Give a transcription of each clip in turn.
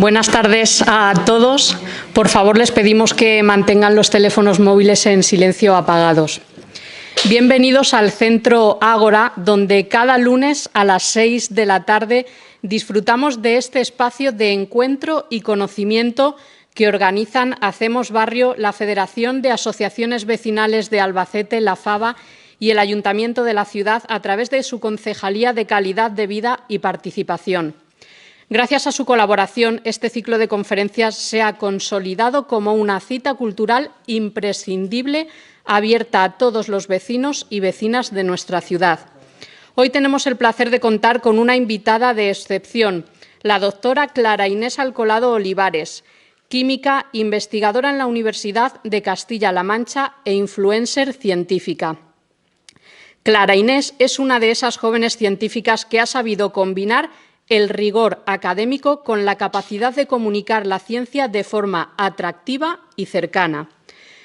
Buenas tardes a todos. Por favor, les pedimos que mantengan los teléfonos móviles en silencio apagados. Bienvenidos al Centro Ágora, donde cada lunes a las 6 de la tarde disfrutamos de este espacio de encuentro y conocimiento que organizan Hacemos Barrio, la Federación de Asociaciones Vecinales de Albacete, la FAVA, y el Ayuntamiento de la ciudad a través de su Concejalía de Calidad de Vida y Participación. Gracias a su colaboración, este ciclo de conferencias se ha consolidado como una cita cultural imprescindible, abierta a todos los vecinos y vecinas de nuestra ciudad. Hoy tenemos el placer de contar con una invitada de excepción, la doctora Clara Inés Alcolado Olivares, química, investigadora en la Universidad de Castilla-La Mancha e influencer científica. Clara Inés es una de esas jóvenes científicas que ha sabido combinar el rigor académico con la capacidad de comunicar la ciencia de forma atractiva y cercana.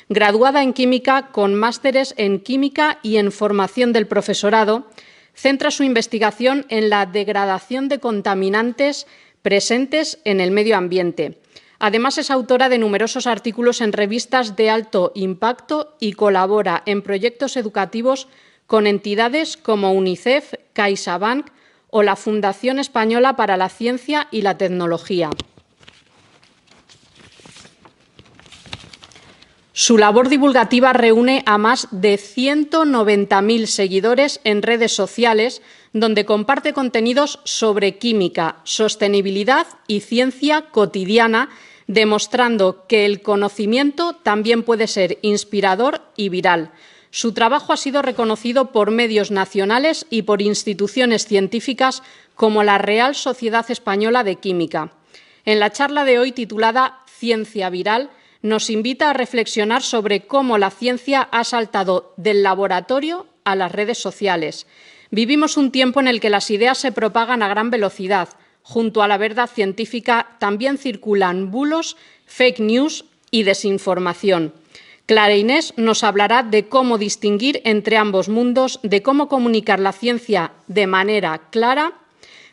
Graduada en Química con másteres en Química y en Formación del Profesorado, centra su investigación en la degradación de contaminantes presentes en el medio ambiente. Además, es autora de numerosos artículos en revistas de alto impacto y colabora en proyectos educativos con entidades como UNICEF, CaixaBank o la Fundación Española para la Ciencia y la Tecnología. Su labor divulgativa reúne a más de 190.000 seguidores en redes sociales, donde comparte contenidos sobre química, sostenibilidad y ciencia cotidiana, demostrando que el conocimiento también puede ser inspirador y viral. Su trabajo ha sido reconocido por medios nacionales y por instituciones científicas como la Real Sociedad Española de Química. En la charla de hoy, titulada Ciencia Viral, nos invita a reflexionar sobre cómo la ciencia ha saltado del laboratorio a las redes sociales. Vivimos un tiempo en el que las ideas se propagan a gran velocidad. Junto a la verdad científica también circulan bulos, fake news y desinformación. Clara Inés nos hablará de cómo distinguir entre ambos mundos, de cómo comunicar la ciencia de manera clara,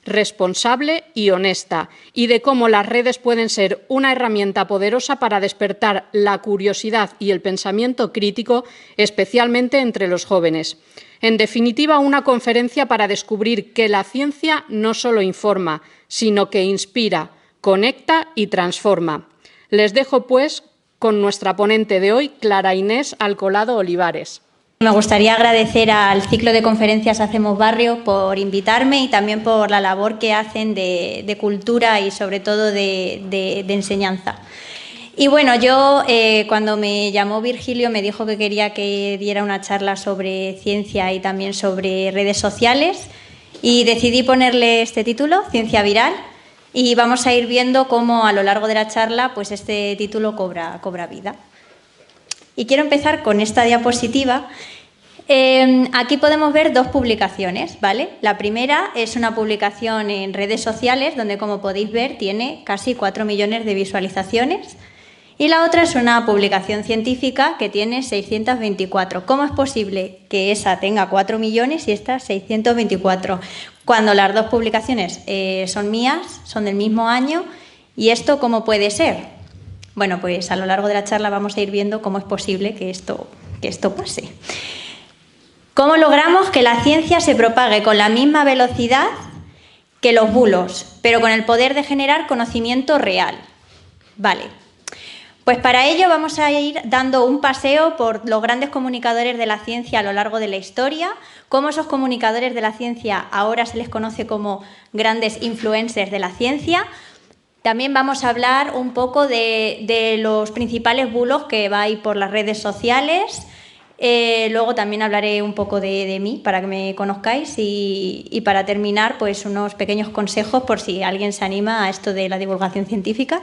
responsable y honesta, y de cómo las redes pueden ser una herramienta poderosa para despertar la curiosidad y el pensamiento crítico, especialmente entre los jóvenes. En definitiva, una conferencia para descubrir que la ciencia no solo informa, sino que inspira, conecta y transforma. Les dejo, pues, con nuestra ponente de hoy, Clara Inés Alcolado Olivares. Me gustaría agradecer al ciclo de conferencias Hacemos Barrio por invitarme y también por la labor que hacen de cultura y sobre todo de enseñanza. Y bueno, yo cuando me llamó Virgilio me dijo que quería que diera una charla sobre ciencia y también sobre redes sociales y decidí ponerle este título, Ciencia Viral. Y vamos a ir viendo cómo a lo largo de la charla pues este título cobra vida. Y quiero empezar con esta diapositiva. Aquí podemos ver dos publicaciones, ¿vale? La primera es una publicación en redes sociales donde, como podéis ver, tiene casi 4 millones de visualizaciones. Y la otra es una publicación científica que tiene 624. ¿Cómo es posible que esa tenga 4 millones y esta 624? Cuando las dos publicaciones son mías, son del mismo año, ¿y esto cómo puede ser? Bueno, pues a lo largo de la charla vamos a ir viendo cómo es posible que esto pase. ¿Cómo logramos que la ciencia se propague con la misma velocidad que los bulos, pero con el poder de generar conocimiento real? Vale. Pues para ello vamos a ir dando un paseo por los grandes comunicadores de la ciencia a lo largo de la historia, cómo esos comunicadores de la ciencia ahora se les conoce como grandes influencers de la ciencia. También vamos a hablar un poco de los principales bulos que hay por las redes sociales. Luego también hablaré un poco de mí para que me conozcáis y para terminar pues unos pequeños consejos por si alguien se anima a esto de la divulgación científica.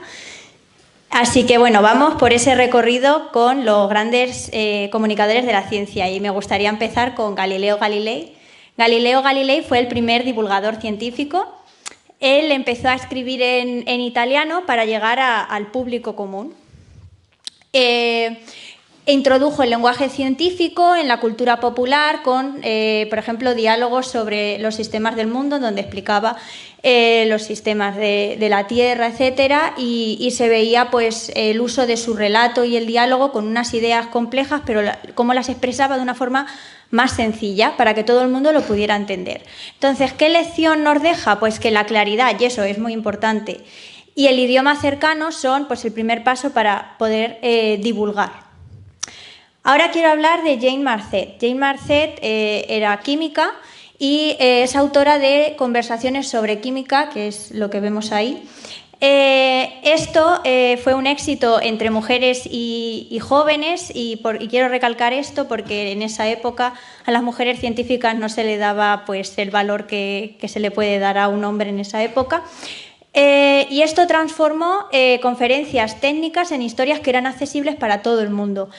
Así que bueno, vamos por ese recorrido con los grandes comunicadores de la ciencia y me gustaría empezar con Galileo Galilei. Galileo Galilei fue el primer divulgador científico. Él empezó a escribir en italiano para llegar al público común. Introdujo el lenguaje científico en la cultura popular con, por ejemplo, diálogos sobre los sistemas del mundo, donde explicaba los sistemas de la Tierra, etcétera, y se veía pues el uso de su relato y el diálogo con unas ideas complejas, pero cómo las expresaba de una forma más sencilla para que todo el mundo lo pudiera entender. Entonces, ¿qué lección nos deja? Pues que la claridad, y eso es muy importante, y el idioma cercano son pues el primer paso para poder divulgar. Ahora quiero hablar de Jane Marcet. Jane Marcet era química y es autora de Conversaciones sobre química, que es lo que vemos ahí. Esto fue un éxito entre mujeres y jóvenes y quiero recalcar esto porque en esa época a las mujeres científicas no se le daba pues, el valor que se le puede dar a un hombre en esa época. Y esto transformó conferencias técnicas en historias que eran accesibles para todo el mundo.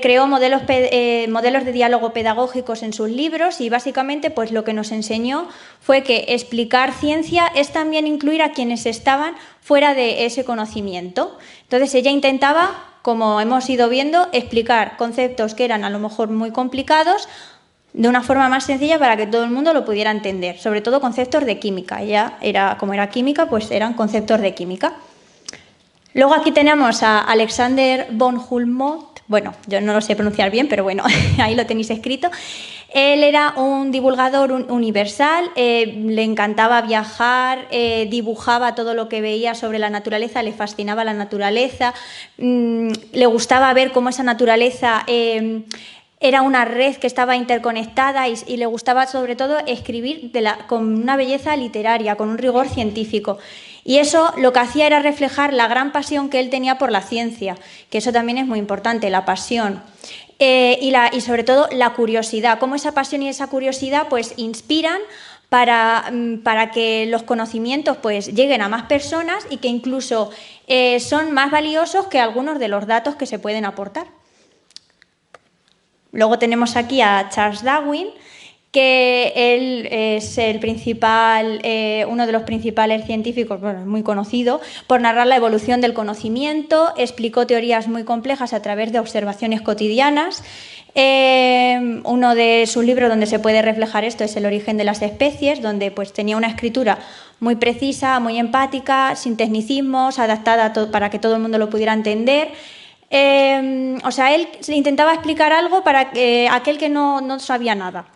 Creó modelos de diálogo pedagógicos en sus libros y básicamente pues, lo que nos enseñó fue que explicar ciencia es también incluir a quienes estaban fuera de ese conocimiento. Entonces ella intentaba, como hemos ido viendo, explicar conceptos que eran a lo mejor muy complicados de una forma más sencilla para que todo el mundo lo pudiera entender, sobre todo conceptos de química. Ella como era química, pues eran conceptos de química. Luego aquí tenemos a Alexander von Humboldt. Bueno, yo no lo sé pronunciar bien, pero bueno, ahí lo tenéis escrito. Él era un divulgador universal, le encantaba viajar, dibujaba todo lo que veía sobre la naturaleza, le fascinaba la naturaleza, le gustaba ver cómo esa naturaleza era una red que estaba interconectada y le gustaba sobre todo escribir con una belleza literaria, con un rigor científico. Y eso lo que hacía era reflejar la gran pasión que él tenía por la ciencia, que eso también es muy importante, la pasión. Y sobre todo la curiosidad, cómo esa pasión y esa curiosidad pues, inspiran para que los conocimientos pues, lleguen a más personas y que incluso son más valiosos que algunos de los datos que se pueden aportar. Luego tenemos aquí a Charles Darwin, que él es uno de los principales científicos, bueno, muy conocido, por narrar la evolución del conocimiento, explicó teorías muy complejas a través de observaciones cotidianas. Uno de sus libros donde se puede reflejar esto es El origen de las especies, donde pues, tenía una escritura muy precisa, muy empática, sin tecnicismos, adaptada para que todo el mundo lo pudiera entender. O sea, él intentaba explicar algo para aquel que no sabía nada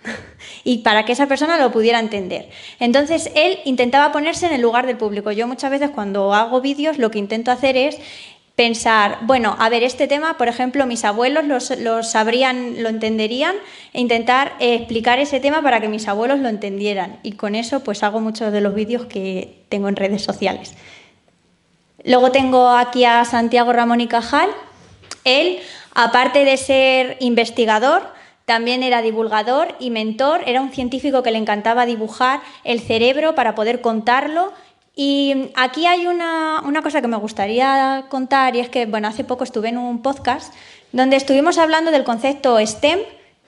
y para que esa persona lo pudiera entender. Entonces, él intentaba ponerse en el lugar del público. Yo muchas veces cuando hago vídeos lo que intento hacer es pensar, bueno, a ver, este tema, por ejemplo, mis abuelos lo sabrían, lo entenderían, e intentar explicar ese tema para que mis abuelos lo entendieran. Y con eso pues hago muchos de los vídeos que tengo en redes sociales. Luego tengo aquí a Santiago Ramón y Cajal. Él, aparte de ser investigador, también era divulgador y mentor, era un científico que le encantaba dibujar el cerebro para poder contarlo. Y aquí hay una cosa que me gustaría contar y es que, bueno, hace poco estuve en un podcast donde estuvimos hablando del concepto STEM,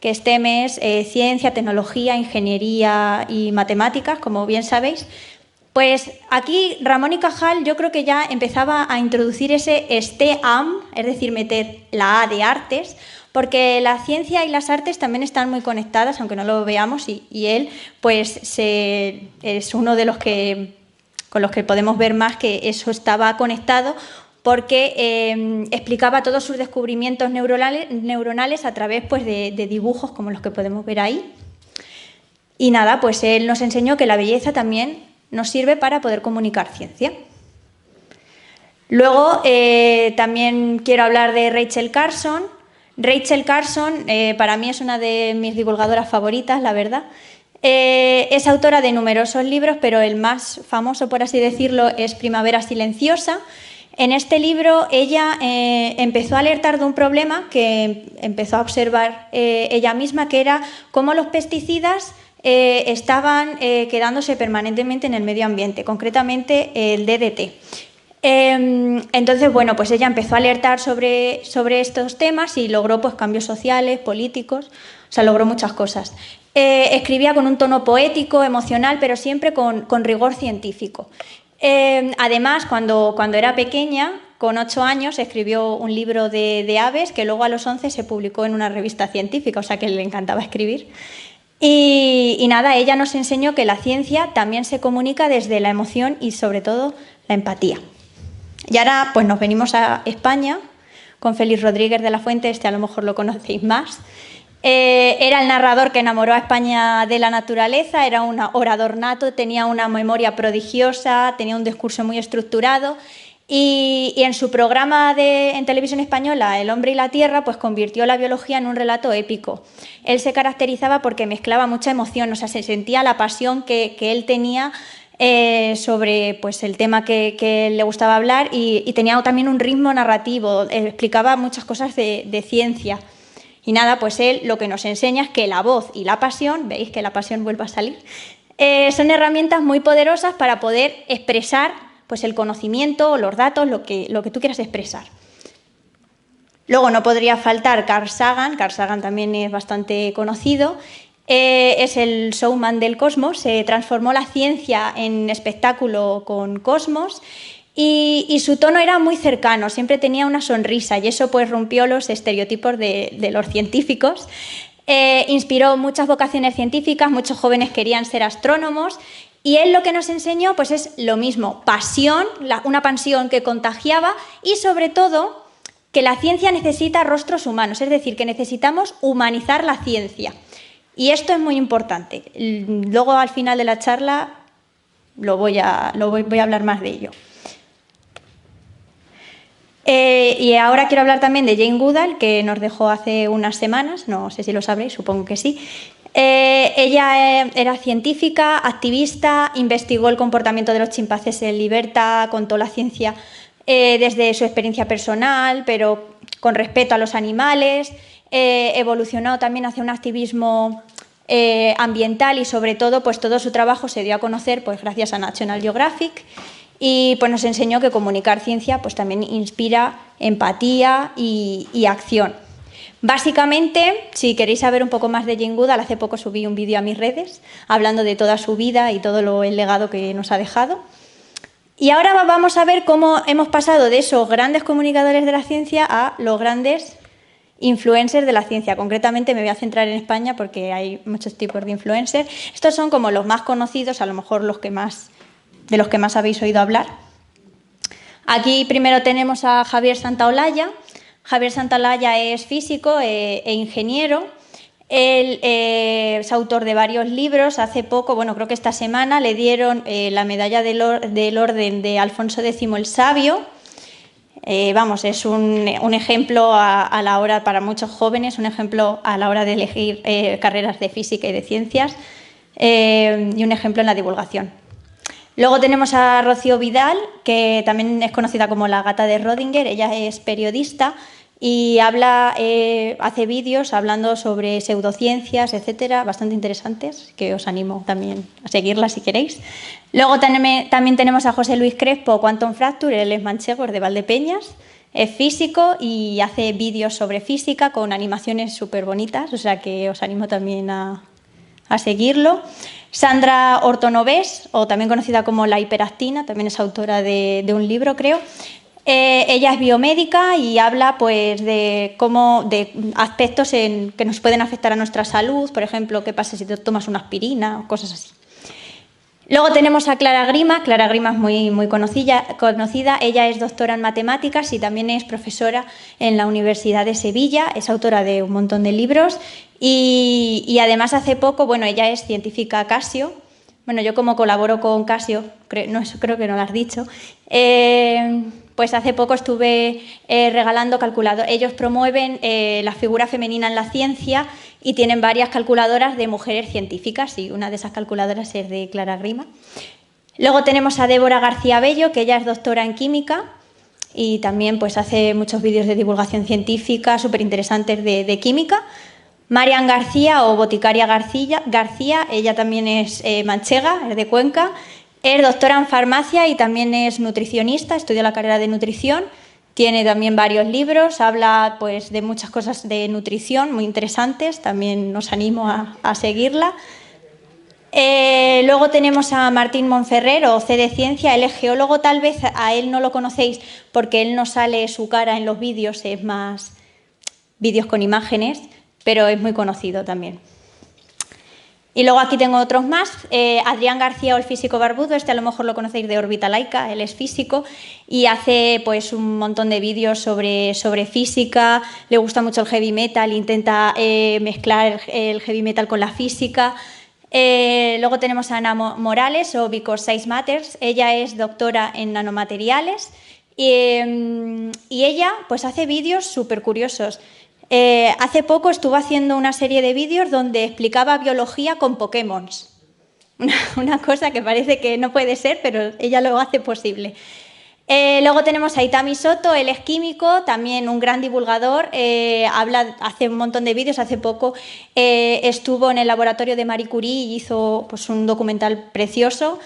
que STEM es ciencia, tecnología, ingeniería y matemáticas, como bien sabéis. Pues aquí Ramón y Cajal yo creo que ya empezaba a introducir ese STEAM, es decir, meter la A de artes, porque la ciencia y las artes también están muy conectadas, aunque no lo veamos, y él pues es uno de los que con los que podemos ver más que eso estaba conectado porque explicaba todos sus descubrimientos neuronales a través pues, de dibujos como los que podemos ver ahí. Y nada, pues él nos enseñó que la belleza también nos sirve para poder comunicar ciencia. Luego también quiero hablar de Rachel Carson. Rachel Carson para mí es una de mis divulgadoras favoritas, la verdad. Es autora de numerosos libros, pero el más famoso, por así decirlo, es Primavera silenciosa. En este libro ella empezó a alertar de un problema que empezó a observar ella misma, que era cómo los pesticidas estaban quedándose permanentemente en el medio ambiente, concretamente el DDT. Entonces, bueno, pues ella empezó a alertar sobre estos temas y logró pues, cambios sociales, políticos, o sea, logró muchas cosas. Escribía con un tono poético, emocional, pero siempre con rigor científico. Además, cuando era pequeña, con 8 años, escribió un libro de aves que luego a los 11 se publicó en una revista científica, o sea que le encantaba escribir. Y nada, ella nos enseñó que la ciencia también se comunica desde la emoción y sobre todo la empatía. Y ahora pues nos venimos a España con Félix Rodríguez de la Fuente, a lo mejor lo conocéis más. Era el narrador que enamoró a España de la naturaleza, era un orador nato, tenía una memoria prodigiosa, tenía un discurso muy estructurado y en su programa en televisión española, El hombre y la tierra, pues convirtió la biología en un relato épico. Él se caracterizaba porque mezclaba mucha emoción, o sea, se sentía la pasión que él tenía sobre pues, el tema que le gustaba hablar y tenía también un ritmo narrativo, explicaba muchas cosas de ciencia. Y nada, pues él lo que nos enseña es que la voz y la pasión, veis que la pasión vuelve a salir, son herramientas muy poderosas para poder expresar pues, el conocimiento, los datos, lo que tú quieras expresar. Luego no podría faltar Carl Sagan también es bastante conocido, es el showman del cosmos, se transformó la ciencia en espectáculo con Cosmos y su tono era muy cercano, siempre tenía una sonrisa y eso pues rompió los estereotipos de los científicos. Inspiró muchas vocaciones científicas, muchos jóvenes querían ser astrónomos y él lo que nos enseñó pues es lo mismo, pasión, una pasión que contagiaba y sobre todo que la ciencia necesita rostros humanos, es decir, que necesitamos humanizar la ciencia. Y esto es muy importante. Luego al final de la charla voy a hablar más de ello. Y ahora quiero hablar también de Jane Goodall, que nos dejó hace unas semanas, no sé si lo sabréis, supongo que sí. Ella era científica, activista, investigó el comportamiento de los chimpancés en libertad, contó la ciencia desde su experiencia personal, pero con respeto a los animales, evolucionó también hacia un activismo ambiental y sobre todo pues todo su trabajo se dio a conocer pues gracias a National Geographic. Y pues nos enseñó que comunicar ciencia pues también inspira empatía y acción. Básicamente, si queréis saber un poco más de Jane Goodall, hace poco subí un vídeo a mis redes hablando de toda su vida y todo el legado que nos ha dejado. Y ahora vamos a ver cómo hemos pasado de esos grandes comunicadores de la ciencia a los grandes influencers de la ciencia. Concretamente me voy a centrar en España porque hay muchos tipos de influencers. Estos son como los más conocidos, a lo mejor de los que más habéis oído hablar. Aquí primero tenemos a Javier Santaolalla. Javier Santaolalla es físico e ingeniero. Él es autor de varios libros. Hace poco, bueno, creo que esta semana le dieron la medalla del Orden de Alfonso X el Sabio. Es un ejemplo a la hora, para muchos jóvenes, un ejemplo a la hora de elegir carreras de física y de ciencias y un ejemplo en la divulgación. Luego tenemos a Rocío Vidal, que también es conocida como la gata de Rodinger. Ella es periodista y hace vídeos hablando sobre pseudociencias, etcétera, bastante interesantes, que os animo también a seguirla si queréis. Luego también tenemos a José Luis Crespo, Quantum Fracture, él es manchego, de Valdepeñas, es físico y hace vídeos sobre física con animaciones súper bonitas, o sea que os animo también a seguirlo. Sandra Ortonovés, o también conocida como La Hiperactina, también es autora de un libro, creo. Ella es biomédica y habla pues, de aspectos que nos pueden afectar a nuestra salud, por ejemplo, qué pasa si te tomas una aspirina o cosas así. Luego tenemos a Clara Grima. Clara Grima es muy conocida. Ella es doctora en matemáticas y también es profesora en la Universidad de Sevilla. Es autora de un montón de libros y además hace poco, bueno, ella es científica Casio. Bueno, yo como colaboro con Casio, creo que no lo has dicho, pues hace poco estuve regalando calculadoras. Ellos promueven la figura femenina en la ciencia y tienen varias calculadoras de mujeres científicas y una de esas calculadoras es de Clara Grima. Luego tenemos a Débora García Bello, que ella es doctora en química y también pues, hace muchos vídeos de divulgación científica súper interesantes de química. Marian García o Boticaria García, ella también es manchega, es de Cuenca, es doctora en farmacia y también es nutricionista, estudia la carrera de nutrición, tiene también varios libros, habla pues, de muchas cosas de nutrición muy interesantes, también os animo a seguirla. Luego tenemos a Martín Monferrer, o C de Ciencia. Él es geólogo, tal vez a él no lo conocéis porque él no sale su cara en los vídeos, es más vídeos con imágenes, pero es muy conocido también. Y luego aquí tengo otros más. Adrián García, o el físico barbudo, este a lo mejor lo conocéis de Órbita Laica, él es físico y hace pues un montón de vídeos sobre física, le gusta mucho el heavy metal, intenta mezclar el heavy metal con la física. Luego tenemos a Ana Morales, o Because Size Matters. Ella es doctora en nanomateriales y ella pues hace vídeos súper curiosos. Hace poco estuvo haciendo una serie de vídeos donde explicaba biología con Pokémon. Una cosa que parece que no puede ser, pero ella lo hace posible. Luego tenemos a Itami Soto, él es químico, también un gran divulgador, hace un montón de vídeos. Hace poco estuvo en el laboratorio de Marie Curie y hizo pues, un documental precioso.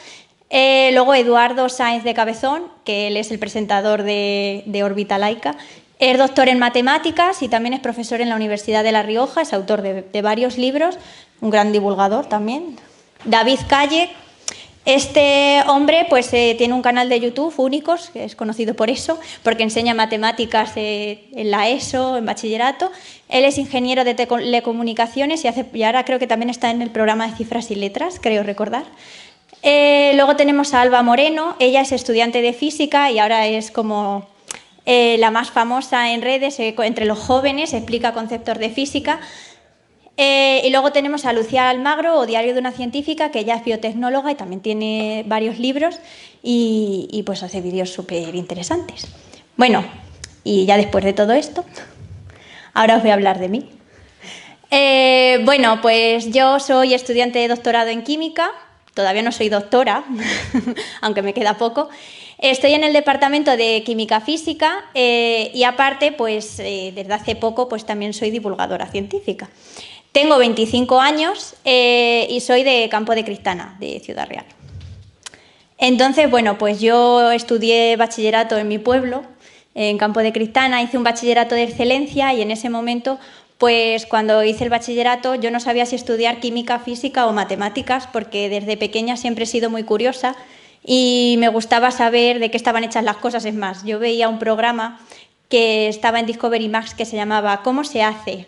Luego Eduardo Sáenz de Cabezón, que él es el presentador de Órbita Laica. Es doctor en matemáticas y también es profesor en la Universidad de La Rioja, es autor de varios libros, un gran divulgador también. David Calle, este hombre pues tiene un canal de YouTube, Únicos, que es conocido por eso, porque enseña matemáticas en la ESO, en bachillerato. Él es ingeniero de telecomunicaciones y ahora creo que también está en el programa de cifras y letras, creo recordar. Luego tenemos a Alba Moreno, ella es estudiante de física y ahora es como la más famosa en redes, entre los jóvenes, explica conceptos de física. Y luego tenemos a Lucía Almagro, o Diario de una científica, que ella es biotecnóloga y también tiene varios libros y pues hace vídeos súper interesantes. Bueno, y ya después de todo esto, ahora os voy a hablar de mí. Bueno, pues yo soy estudiante de doctorado en química, todavía no soy doctora, aunque me queda poco. Estoy en el departamento de química física y aparte, pues desde hace poco, pues también soy divulgadora científica. Tengo 25 años y soy de Campo de Cristana, de Ciudad Real. Entonces, bueno, pues yo estudié bachillerato en mi pueblo, en Campo de Cristana, hice un bachillerato de excelencia y en ese momento, pues cuando hice el bachillerato, yo no sabía si estudiar química, física o matemáticas, porque desde pequeña siempre he sido muy curiosa y me gustaba saber de qué estaban hechas las cosas. Es más, yo veía un programa que estaba en Discovery Max que se llamaba ¿Cómo se hace?,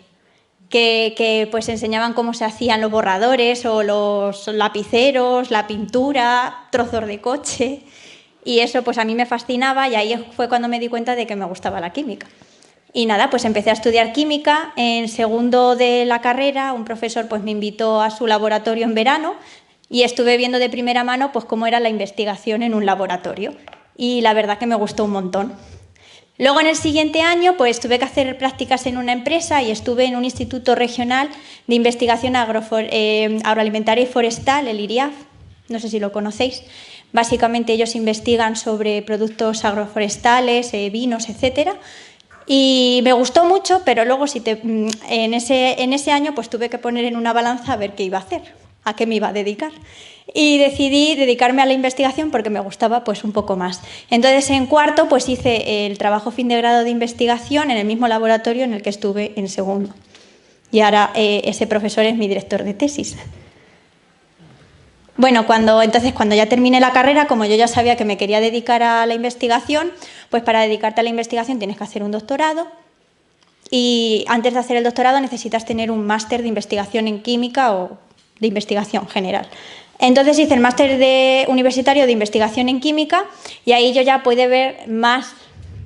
que pues enseñaban cómo se hacían los borradores o los lapiceros, la pintura, trozos de coche, y eso pues a mí me fascinaba y ahí fue cuando me di cuenta de que me gustaba la química. Y nada, pues empecé a estudiar química. En segundo de la carrera un profesor pues me invitó a su laboratorio en verano y estuve viendo de primera mano pues cómo era la investigación en un laboratorio y la verdad que me gustó un montón. Luego en el siguiente año pues tuve que hacer prácticas en una empresa y estuve en un instituto regional de investigación agroalimentaria y forestal, el IRIAF, no sé si lo conocéis. Básicamente ellos investigan sobre productos agroforestales, vinos, etcétera. Y me gustó mucho, pero luego en ese año pues tuve que poner en una balanza a ver qué iba a hacer, a qué me iba a dedicar. Y decidí dedicarme a la investigación porque me gustaba pues un poco más. Entonces en cuarto pues hice el trabajo fin de grado de investigación en el mismo laboratorio en el que estuve en segundo. Y ahora ese profesor es mi director de tesis. Bueno, cuando ya terminé la carrera, como yo ya sabía que me quería dedicar a la investigación, pues para dedicarte a la investigación tienes que hacer un doctorado y antes de hacer el doctorado necesitas tener un máster de investigación en química o de investigación general. Entonces hice el máster universitario de investigación en química y ahí yo ya pude ver más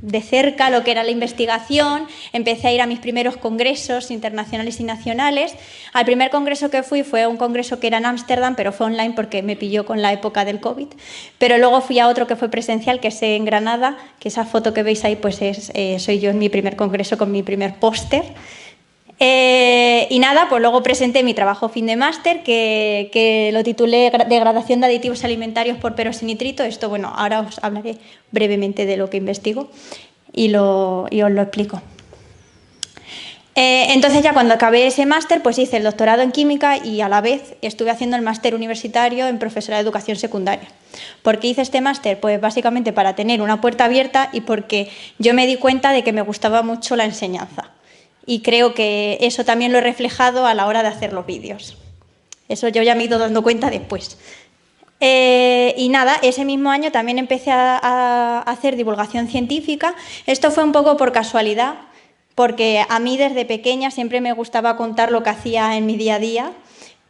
de cerca lo que era la investigación. Empecé a ir a mis primeros congresos internacionales y nacionales. Al primer congreso que fui fue un congreso que era en Ámsterdam, pero fue online porque me pilló con la época del COVID. Pero luego fui a otro que fue presencial, que es en Granada, que esa foto que veis ahí pues soy yo en mi primer congreso con mi primer póster. Y nada, pues luego presenté mi trabajo fin de máster que lo titulé Degradación de aditivos alimentarios por perosinitrito. Esto, bueno, ahora os hablaré brevemente de lo que investigo y os lo explico. Entonces ya cuando acabé ese máster pues hice el doctorado en química y a la vez estuve haciendo el máster universitario en profesora de educación secundaria. ¿Por qué hice este máster? Pues básicamente para tener una puerta abierta y porque yo me di cuenta de que me gustaba mucho la enseñanza. Y creo que eso también lo he reflejado a la hora de hacer los vídeos. Eso yo ya me he ido dando cuenta después. Y nada, ese mismo año también empecé a hacer divulgación científica. Esto fue un poco por casualidad, porque a mí desde pequeña siempre me gustaba contar lo que hacía en mi día a día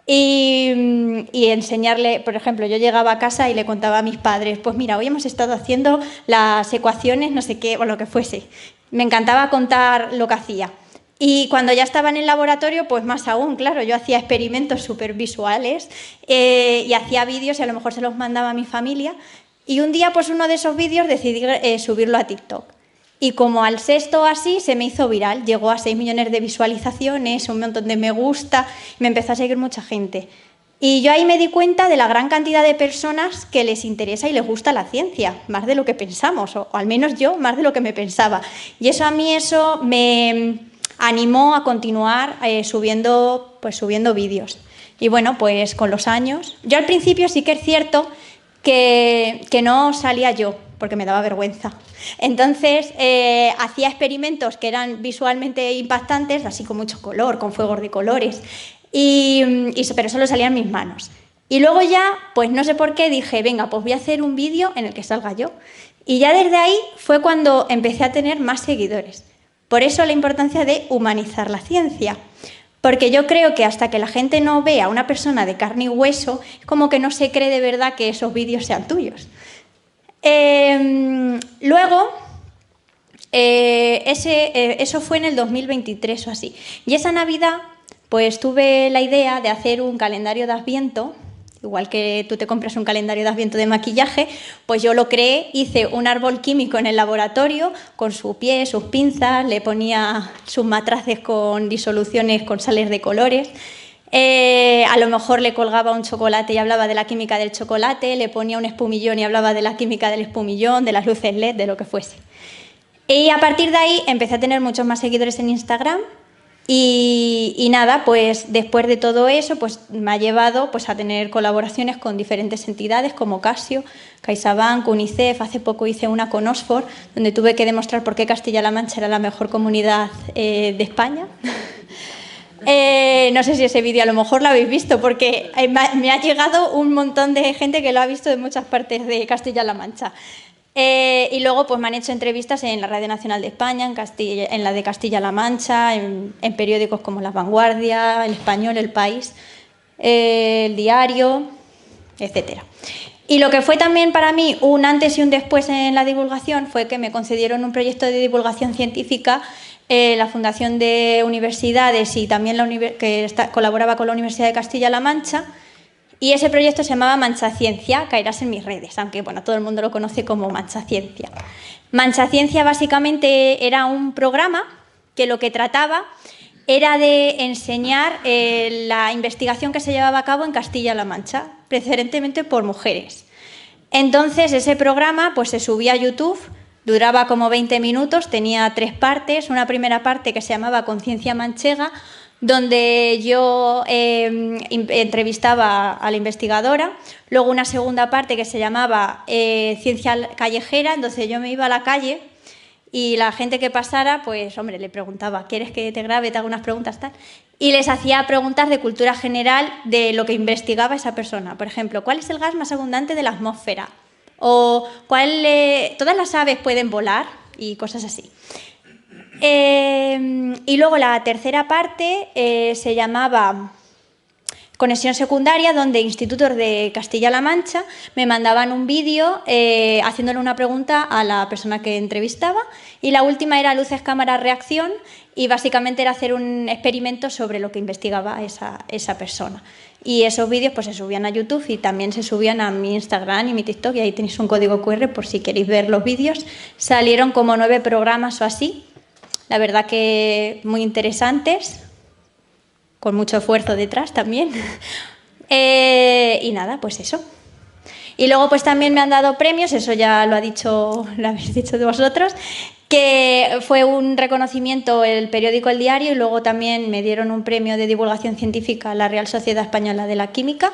y enseñarle, por ejemplo, yo llegaba a casa y le contaba a mis padres, pues mira, hoy hemos estado haciendo las ecuaciones, no sé qué, o lo que fuese. Me encantaba contar lo que hacía. Y cuando ya estaba en el laboratorio, pues más aún, claro, yo hacía experimentos súper visuales y hacía vídeos y a lo mejor se los mandaba a mi familia. Y un día, pues uno de esos vídeos decidí subirlo a TikTok. Y como al sexto así se me hizo viral, llegó a 6 millones de visualizaciones, un montón de me gusta, me empezó a seguir mucha gente. Y yo ahí me di cuenta de la gran cantidad de personas que les interesa y les gusta la ciencia, más de lo que pensamos, o al menos yo, más de lo que me pensaba. Y eso a mí me animó a continuar subiendo vídeos. Y bueno, pues con los años, yo al principio sí que es cierto que no salía yo, porque me daba vergüenza. Entonces hacía experimentos que eran visualmente impactantes, así con mucho color, con fuegos de colores, pero solo salían mis manos. Y luego ya, pues no sé por qué, dije, venga, pues voy a hacer un vídeo en el que salga yo. Y ya desde ahí fue cuando empecé a tener más seguidores. Por eso la importancia de humanizar la ciencia. Porque yo creo que hasta que la gente no vea a una persona de carne y hueso, es como que no se cree de verdad que esos vídeos sean tuyos. Luego, eso fue en el 2023 o así. Y esa Navidad, pues tuve la idea de hacer un calendario de Adviento. Igual que tú te compras un calendario de Adviento de maquillaje, pues yo lo creé, hice un árbol químico en el laboratorio con su pie, sus pinzas, le ponía sus matraces con disoluciones con sales de colores. A lo mejor le colgaba un chocolate y hablaba de la química del chocolate, le ponía un espumillón y hablaba de la química del espumillón, de las luces LED, de lo que fuese. Y a partir de ahí empecé a tener muchos más seguidores en Instagram. Y nada, pues después de todo eso, pues me ha llevado pues, a tener colaboraciones con diferentes entidades como Casio, CaixaBank, UNICEF. Hace poco hice una con Oxford, donde tuve que demostrar por qué Castilla-La Mancha era la mejor comunidad de España. No sé si ese vídeo a lo mejor lo habéis visto, porque me ha llegado un montón de gente que lo ha visto de muchas partes de Castilla-La Mancha. Y luego pues me han hecho entrevistas en la Radio Nacional de España, en la de Castilla-La Mancha, en periódicos como La Vanguardia, El Español, El País, El Diario, etc. Y lo que fue también para mí un antes y un después en la divulgación fue que me concedieron un proyecto de divulgación científica la Fundación de Universidades y también colaboraba con la Universidad de Castilla-La Mancha. Y ese proyecto se llamaba Mancha Ciencia, caerás en mis redes, aunque bueno, todo el mundo lo conoce como Mancha Ciencia. Mancha Ciencia básicamente era un programa que lo que trataba era de enseñar la investigación que se llevaba a cabo en Castilla-La Mancha, preferentemente por mujeres. Entonces ese programa pues, se subía a YouTube, duraba como 20 minutos, tenía 3 partes, una primera parte que se llamaba Conciencia Manchega, donde yo entrevistaba a la investigadora, luego una segunda parte que se llamaba Ciencia Callejera, entonces yo me iba a la calle y la gente que pasara, pues hombre, le preguntaba, ¿quieres que te grabe, te haga unas preguntas tal? Y les hacía preguntas de cultura general de lo que investigaba esa persona. Por ejemplo, ¿cuál es el gas más abundante de la atmósfera? O ¿todas las aves pueden volar? Y cosas así. Y luego la tercera parte se llamaba Conexión Secundaria, donde institutos de Castilla-La Mancha me mandaban un vídeo haciéndole una pregunta a la persona que entrevistaba, y la última era Luces, Cámara, Reacción, y básicamente era hacer un experimento sobre lo que investigaba esa persona. Y esos vídeos pues, se subían a YouTube y también se subían a mi Instagram y mi TikTok, y ahí tenéis un código QR por si queréis ver los vídeos. Salieron como 9 programas o así. La verdad que muy interesantes, con mucho esfuerzo detrás también. Y nada, pues eso. Y luego pues también me han dado premios, eso ya lo habéis dicho de vosotros, que fue un reconocimiento el periódico El Diario, y luego también me dieron un premio de divulgación científica a la Real Sociedad Española de la Química.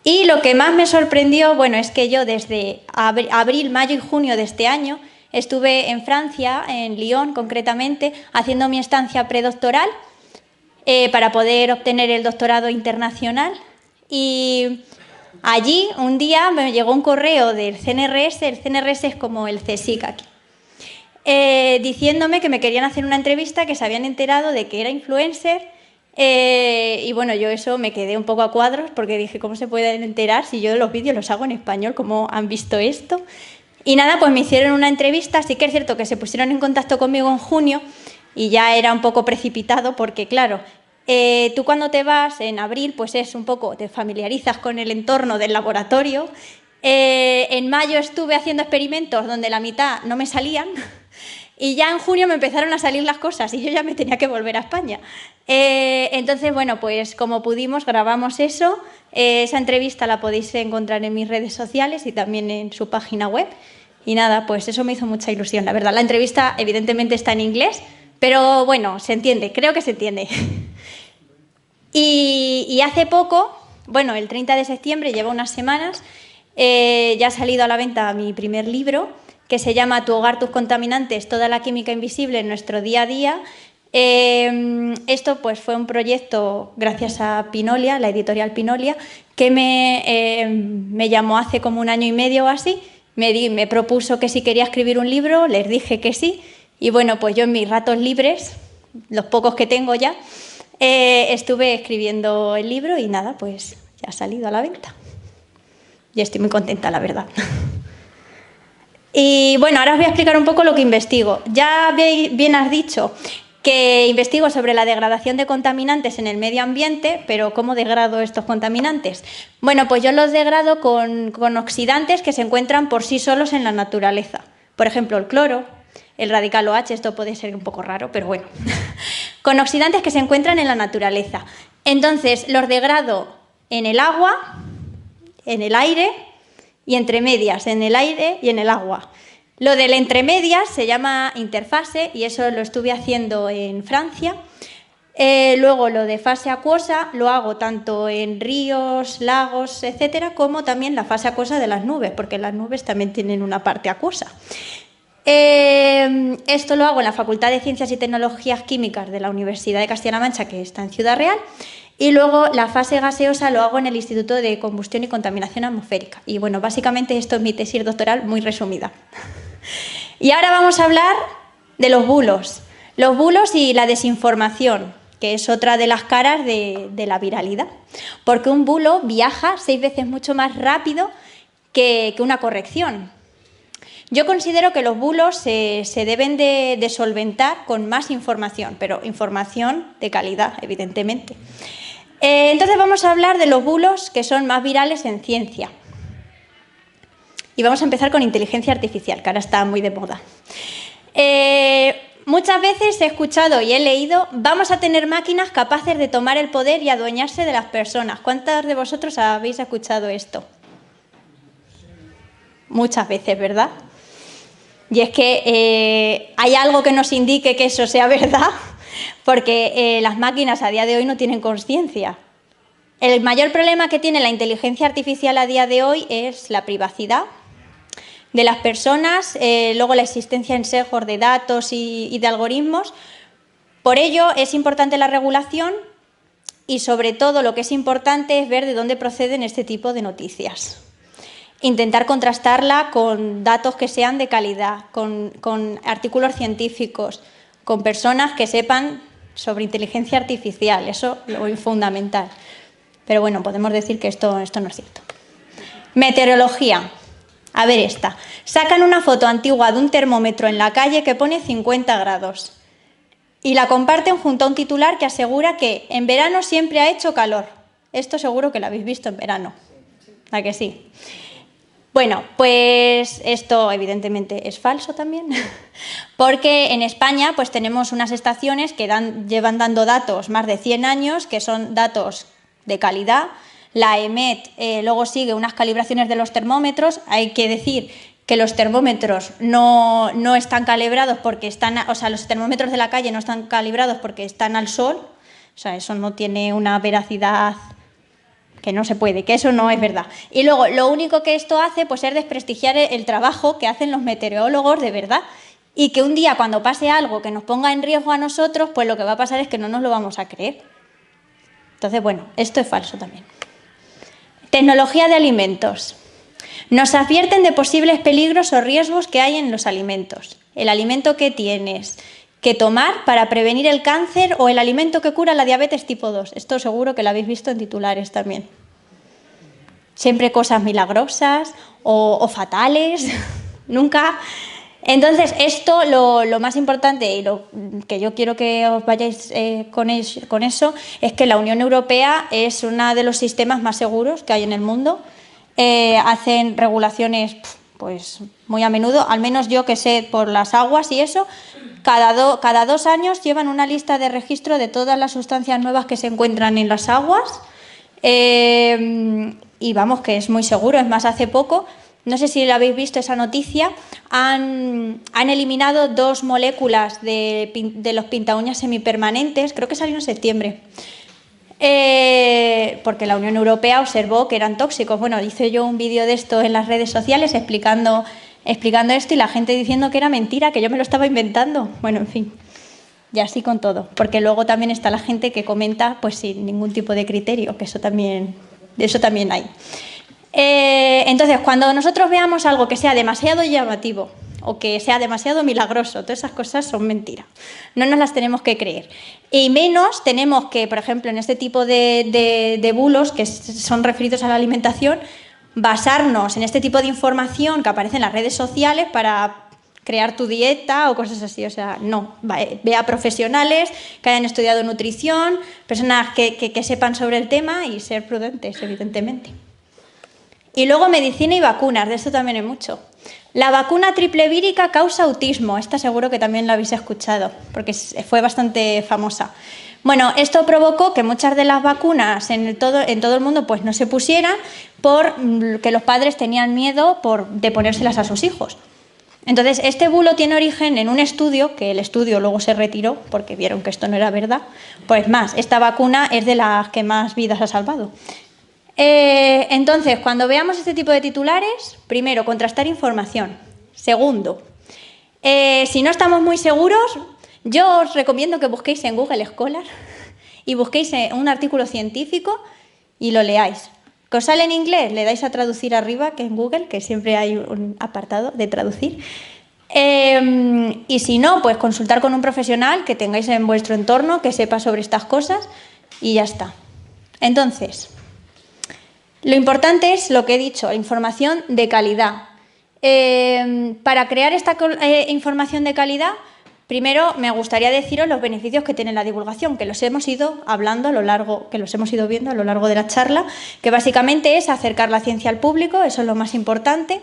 Y lo que más me sorprendió, bueno, es que yo desde abril, mayo y junio de este año estuve en Francia, en Lyon concretamente, haciendo mi estancia predoctoral para poder obtener el doctorado internacional. Y allí un día me llegó un correo del CNRS, el CNRS es como el CSIC aquí, diciéndome que me querían hacer una entrevista, que se habían enterado de que era influencer. Y bueno, yo eso me quedé un poco a cuadros porque dije, ¿cómo se pueden enterar si yo los vídeos los hago en español? ¿Cómo han visto esto? Y nada, pues me hicieron una entrevista. Sí que es cierto que se pusieron en contacto conmigo en junio y ya era un poco precipitado porque, claro, tú cuando te vas en abril, pues es un poco, te familiarizas con el entorno del laboratorio. En mayo estuve haciendo experimentos donde la mitad no me salían. Y ya en junio me empezaron a salir las cosas y yo ya me tenía que volver a España. Entonces, bueno, pues como pudimos, grabamos eso. Esa entrevista la podéis encontrar en mis redes sociales y también en su página web. Y nada, pues eso me hizo mucha ilusión, la verdad. La entrevista evidentemente está en inglés, pero bueno, se entiende, creo que se entiende. Y hace poco, bueno, el 30 de septiembre, lleva unas semanas, ya ha salido a la venta mi primer libro, que se llama Tu hogar, tus contaminantes, toda la química invisible en nuestro día a día. Esto pues fue un proyecto gracias a Pinolia, la editorial Pinolia, que me llamó hace como un año y medio o así. Me propuso que si quería escribir un libro, les dije que sí. Y bueno, pues yo en mis ratos libres, los pocos que tengo ya, estuve escribiendo el libro y nada, pues ya ha salido a la venta. Y estoy muy contenta, la verdad. Y bueno, ahora os voy a explicar un poco lo que investigo. Ya bien has dicho que investigo sobre la degradación de contaminantes en el medio ambiente, pero ¿cómo degrado estos contaminantes? Bueno, pues yo los degrado con oxidantes que se encuentran por sí solos en la naturaleza. Por ejemplo, el cloro, el radical OH, esto puede ser un poco raro, pero bueno. Con oxidantes que se encuentran en la naturaleza. Entonces, los degrado en el agua, en el aire y entre medias, en el aire y en el agua. Lo del entre medias se llama interfase y eso lo estuve haciendo en Francia. Luego lo de fase acuosa lo hago tanto en ríos, lagos, etcétera, como también la fase acuosa de las nubes, porque las nubes también tienen una parte acuosa. Esto lo hago en la Facultad de Ciencias y Tecnologías Químicas de la Universidad de Castilla-La Mancha, que está en Ciudad Real. Y luego la fase gaseosa lo hago en el Instituto de Combustión y Contaminación Atmosférica. Y bueno, básicamente esto es mi tesis doctoral muy resumida. Y ahora vamos a hablar de los bulos. Los bulos y la desinformación, que es otra de las caras de la viralidad. Porque un bulo viaja 6 veces mucho más rápido que una corrección. Yo considero que los bulos se deben de solventar con más información, pero información de calidad, evidentemente. Entonces vamos a hablar de los bulos que son más virales en ciencia. Y vamos a empezar con inteligencia artificial, que ahora está muy de moda. Muchas veces he escuchado y he leído, vamos a tener máquinas capaces de tomar el poder y adueñarse de las personas. ¿Cuántos de vosotros habéis escuchado esto? Muchas veces, ¿verdad? Y es que hay algo que nos indique que eso sea verdad, porque las máquinas a día de hoy no tienen conciencia. El mayor problema que tiene la inteligencia artificial a día de hoy es la privacidad de las personas, luego la existencia en sesgos de datos y de algoritmos. Por ello es importante la regulación y sobre todo lo que es importante es ver de dónde proceden este tipo de noticias. Intentar contrastarla con datos que sean de calidad, con artículos científicos, con personas que sepan sobre inteligencia artificial, eso es lo fundamental. Pero bueno, podemos decir que esto no es cierto. Meteorología. A ver esta. Sacan una foto antigua de un termómetro en la calle que pone 50 grados y la comparten junto a un titular que asegura que en verano siempre ha hecho calor. Esto seguro que lo habéis visto en verano. ¿A que sí? Bueno, pues esto evidentemente es falso también, porque en España pues tenemos unas estaciones que llevan dando datos más de 100 años, que son datos de calidad. La EMET luego sigue unas calibraciones de los termómetros. Hay que decir que los termómetros no están calibrados porque están, o sea, los termómetros de la calle no están calibrados porque están al sol. O sea, eso no tiene una veracidad, que no se puede, que eso no es verdad. Y luego, lo único que esto hace pues, es desprestigiar el trabajo que hacen los meteorólogos de verdad y que un día cuando pase algo que nos ponga en riesgo a nosotros, pues lo que va a pasar es que no nos lo vamos a creer. Entonces, bueno, esto es falso también. Tecnología de alimentos. Nos advierten de posibles peligros o riesgos que hay en los alimentos. El alimento que tienes que tomar para prevenir el cáncer o el alimento que cura la diabetes tipo 2. Esto seguro que lo habéis visto en titulares también. Siempre cosas milagrosas o fatales, nunca. Entonces, esto lo más importante y lo que yo quiero que os vayáis con eso es que la Unión Europea es uno de los sistemas más seguros que hay en el mundo. Hacen regulaciones pues muy a menudo, al menos yo que sé por las aguas y eso, cada 2 años llevan una lista de registro de todas las sustancias nuevas que se encuentran en las aguas y vamos, que es muy seguro. Es más, hace poco, no sé si lo habéis visto esa noticia, han eliminado 2 moléculas de los pintauñas semipermanentes, creo que salió en septiembre. Porque la Unión Europea observó que eran tóxicos. Bueno, hice yo un vídeo de esto en las redes sociales explicando esto y la gente diciendo que era mentira, que yo me lo estaba inventando. Bueno, en fin, y así con todo. Porque luego también está la gente que comenta pues sin ningún tipo de criterio, que eso también hay. Entonces, cuando nosotros veamos algo que sea demasiado llamativo o que sea demasiado milagroso, todas esas cosas son mentiras. No nos las tenemos que creer. Y menos tenemos que, por ejemplo, en este tipo de bulos que son referidos a la alimentación, basarnos en este tipo de información que aparece en las redes sociales para crear tu dieta o cosas así. O sea, no. Ve a profesionales que hayan estudiado nutrición, personas que sepan sobre el tema y ser prudentes, evidentemente. Y luego medicina y vacunas, de esto también hay mucho. La vacuna triple vírica causa autismo, esta seguro que también la habéis escuchado, porque fue bastante famosa. Bueno, esto provocó que muchas de las vacunas en todo el mundo pues no se pusieran porque los padres tenían miedo de ponérselas a sus hijos. Entonces, este bulo tiene origen en un estudio, que el estudio luego se retiró porque vieron que esto no era verdad. Pues más, esta vacuna es de las que más vidas ha salvado. Entonces, cuando veamos este tipo de titulares, primero, contrastar información. Segundo, si no estamos muy seguros, yo os recomiendo que busquéis en Google Scholar y busquéis un artículo científico y lo leáis. Que os sale en inglés, le dais a traducir arriba, que en Google, que siempre hay un apartado de traducir. Y si no, pues consultar con un profesional que tengáis en vuestro entorno, que sepa sobre estas cosas y ya está. Entonces, lo importante es lo que he dicho, información de calidad. Para crear esta información de calidad, primero me gustaría deciros los beneficios que tiene la divulgación, que los hemos ido hablando que los hemos ido viendo a lo largo de la charla, que básicamente es acercar la ciencia al público, eso es lo más importante,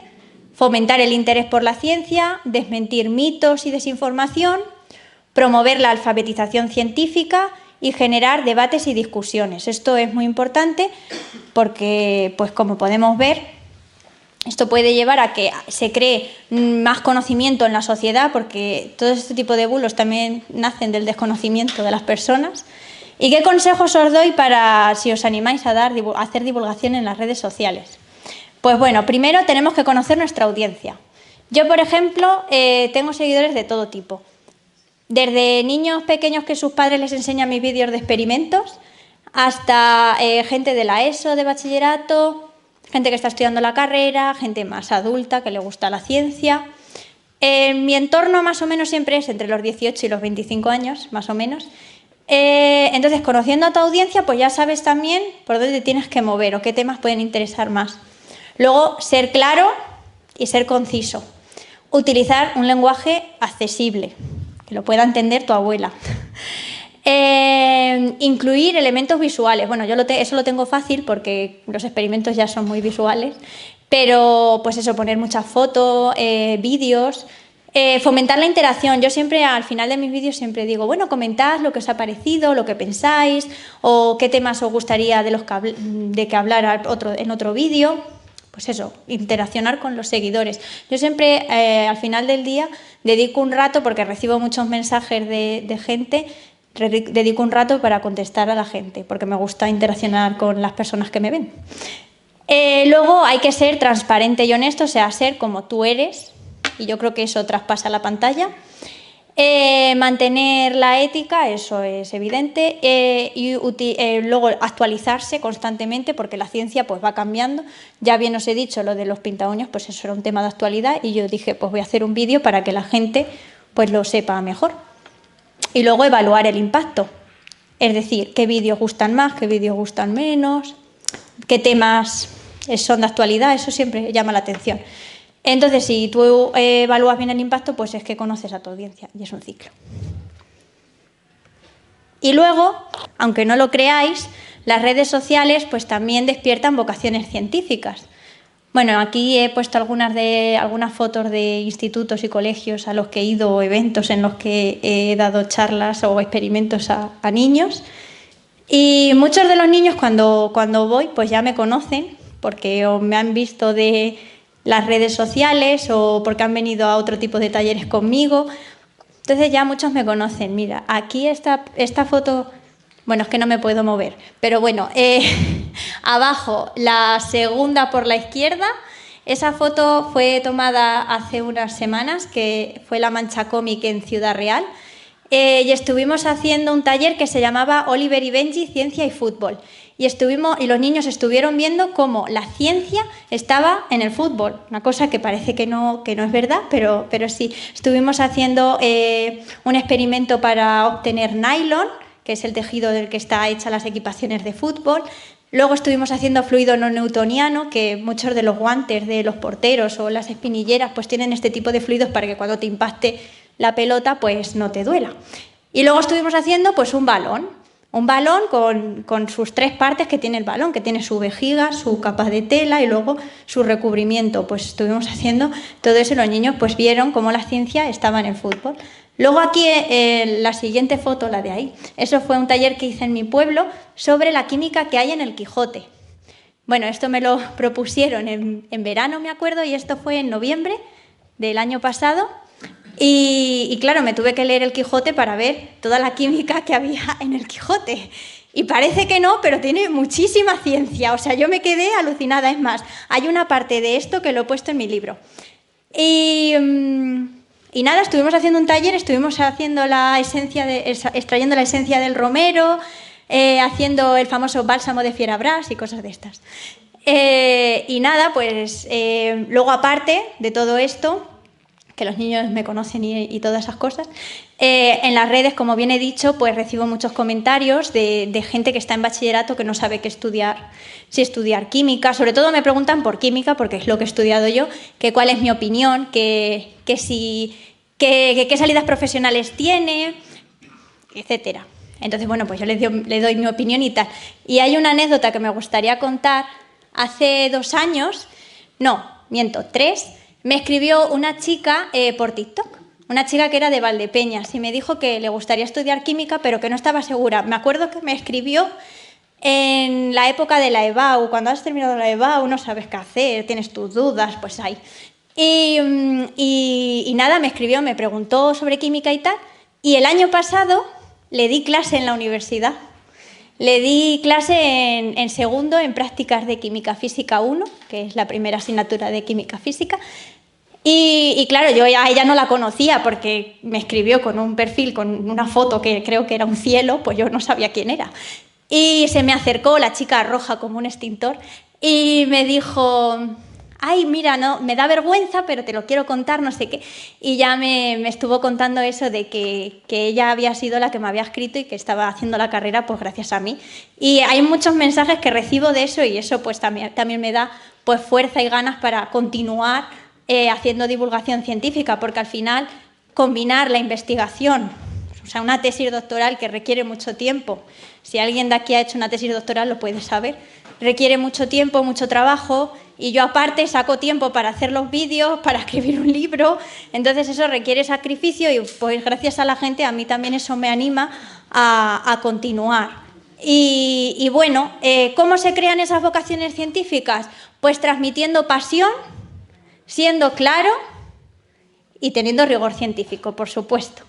fomentar el interés por la ciencia, desmentir mitos y desinformación, promover la alfabetización científica y generar debates y discusiones. Esto es muy importante porque, pues como podemos ver, esto puede llevar a que se cree más conocimiento en la sociedad, porque todo este tipo de bulos también nacen del desconocimiento de las personas. ¿Y qué consejos os doy para si os animáis a hacer divulgación en las redes sociales? Pues bueno, primero tenemos que conocer nuestra audiencia. Yo, por ejemplo, tengo seguidores de todo tipo. Desde niños pequeños que sus padres les enseñan mis vídeos de experimentos, hasta gente de la ESO, de bachillerato, gente que está estudiando la carrera, gente más adulta que le gusta la ciencia. Mi entorno más o menos siempre es entre los 18 y los 25 años, más o menos. Entonces, conociendo a tu audiencia, pues ya sabes también por dónde tienes que mover o qué temas pueden interesar más. Luego, ser claro y ser conciso. Utilizar un lenguaje accesible, que lo pueda entender tu abuela. Incluir elementos visuales. Bueno, yo eso lo tengo fácil porque los experimentos ya son muy visuales, pero pues eso, poner muchas fotos, vídeos, fomentar la interacción. Yo siempre, al final de mis vídeos, siempre digo, bueno, comentad lo que os ha parecido, lo que pensáis, o qué temas os gustaría de que hablara en otro vídeo. Pues eso, interaccionar con los seguidores. Yo siempre, al final del día, dedico un rato, porque recibo muchos mensajes de gente, dedico un rato para contestar a la gente, porque me gusta interaccionar con las personas que me ven. Luego hay que ser transparente y honesto, o sea, ser como tú eres, y yo creo que eso traspasa la pantalla. Mantener la ética, eso es evidente, y luego actualizarse constantemente porque la ciencia pues va cambiando. Ya bien os he dicho lo de los pintaúñas, pues eso era un tema de actualidad y yo dije pues voy a hacer un vídeo para que la gente pues lo sepa mejor. Y luego evaluar el impacto, es decir, qué vídeos gustan más, qué vídeos gustan menos, qué temas son de actualidad, eso siempre llama la atención. Entonces, si tú evalúas bien el impacto, pues es que conoces a tu audiencia y es un ciclo. Y luego, aunque no lo creáis, las redes sociales pues también despiertan vocaciones científicas. Bueno, aquí he puesto algunas fotos de institutos y colegios a los que he ido, o eventos en los que he dado charlas o experimentos a niños. Y muchos de los niños cuando voy pues ya me conocen porque o me han visto de las redes sociales o porque han venido a otro tipo de talleres conmigo. Entonces ya muchos me conocen. Mira, aquí esta foto, bueno, es que no me puedo mover, pero bueno, abajo la segunda por la izquierda, esa foto fue tomada hace unas semanas, que fue la Mancha Cómic en Ciudad Real, y estuvimos haciendo un taller que se llamaba Oliver y Benji, Ciencia y Fútbol. Y los niños estuvieron viendo cómo la ciencia estaba en el fútbol, una cosa que parece que no es verdad, pero sí. Estuvimos haciendo un experimento para obtener nylon, que es el tejido del que está hecha las equipaciones de fútbol. Luego estuvimos haciendo fluido no newtoniano, que muchos de los guantes de los porteros o las espinilleras pues tienen este tipo de fluidos para que cuando te impacte la pelota pues no te duela. Y luego estuvimos haciendo pues un balón con sus tres partes que tiene el balón, que tiene su vejiga, su capa de tela y luego su recubrimiento. Pues estuvimos haciendo todo eso y los niños pues vieron cómo la ciencia estaba en el fútbol. Luego aquí la siguiente foto, la de ahí, eso fue un taller que hice en mi pueblo sobre la química que hay en el Quijote. Bueno, esto me lo propusieron en verano, me acuerdo, y esto fue en noviembre del año pasado. Y claro, me tuve que leer el Quijote para ver toda la química que había en el Quijote. Y parece que no, pero tiene muchísima ciencia. O sea, yo me quedé alucinada. Es más, hay una parte de esto que lo he puesto en mi libro. Y nada, estuvimos haciendo un taller, estuvimos haciendo extrayendo la esencia del romero, haciendo el famoso bálsamo de Fierabras y cosas de estas. Y nada, pues luego aparte de todo esto, que los niños me conocen y todas esas cosas, en las redes, como bien he dicho, pues recibo muchos comentarios de gente que está en bachillerato que no sabe qué estudiar, si estudiar química. Sobre todo me preguntan por química, porque es lo que he estudiado yo, que cuál es mi opinión, qué salidas profesionales tiene, etcétera. Entonces, bueno, pues yo le doy mi opinión y tal. Y hay una anécdota que me gustaría contar. Hace 2 años, no, miento, 3, me escribió una chica por TikTok, una chica que era de Valdepeñas, y me dijo que le gustaría estudiar química, pero que no estaba segura. Me acuerdo que me escribió en la época de la EBAU, cuando has terminado la EBAU, no sabes qué hacer, tienes tus dudas, pues ahí. Y nada, me escribió, me preguntó sobre química y tal, y el año pasado le di clase en la universidad. Le di clase en segundo en prácticas de Química Física 1, que es la primera asignatura de Química Física. Y claro, yo a ella no la conocía porque me escribió con un perfil, con una foto que creo que era un cielo, pues yo no sabía quién era. Y se me acercó la chica roja como un extintor y me dijo: ay, mira, no, me da vergüenza, pero te lo quiero contar, no sé qué. Y ya me estuvo contando eso de que ella había sido la que me había escrito y que estaba haciendo la carrera pues gracias a mí. Y hay muchos mensajes que recibo de eso y eso pues también me da pues fuerza y ganas para continuar haciendo divulgación científica, porque al final combinar la investigación, o sea, una tesis doctoral que requiere mucho tiempo, si alguien de aquí ha hecho una tesis doctoral lo puede saber, requiere mucho tiempo, mucho trabajo, y yo aparte saco tiempo para hacer los vídeos, para escribir un libro, entonces eso requiere sacrificio y pues gracias a la gente a mí también eso me anima a continuar. Y bueno, ¿cómo se crean esas vocaciones científicas? Pues transmitiendo pasión, siendo claro y teniendo rigor científico, por supuesto.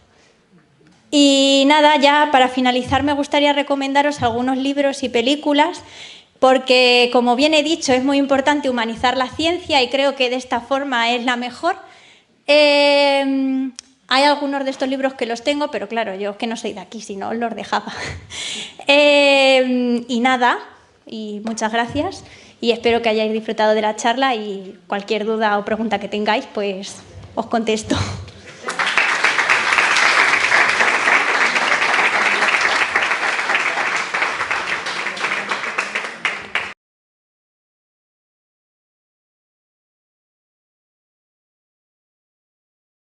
Y nada, ya para finalizar me gustaría recomendaros algunos libros y películas, porque, como bien he dicho, es muy importante humanizar la ciencia y creo que de esta forma es la mejor. Hay algunos de estos libros que los tengo, pero claro, yo es que no soy de aquí, si no os los dejaba. Y nada, y muchas gracias, y espero que hayáis disfrutado de la charla y cualquier duda o pregunta que tengáis, pues os contesto.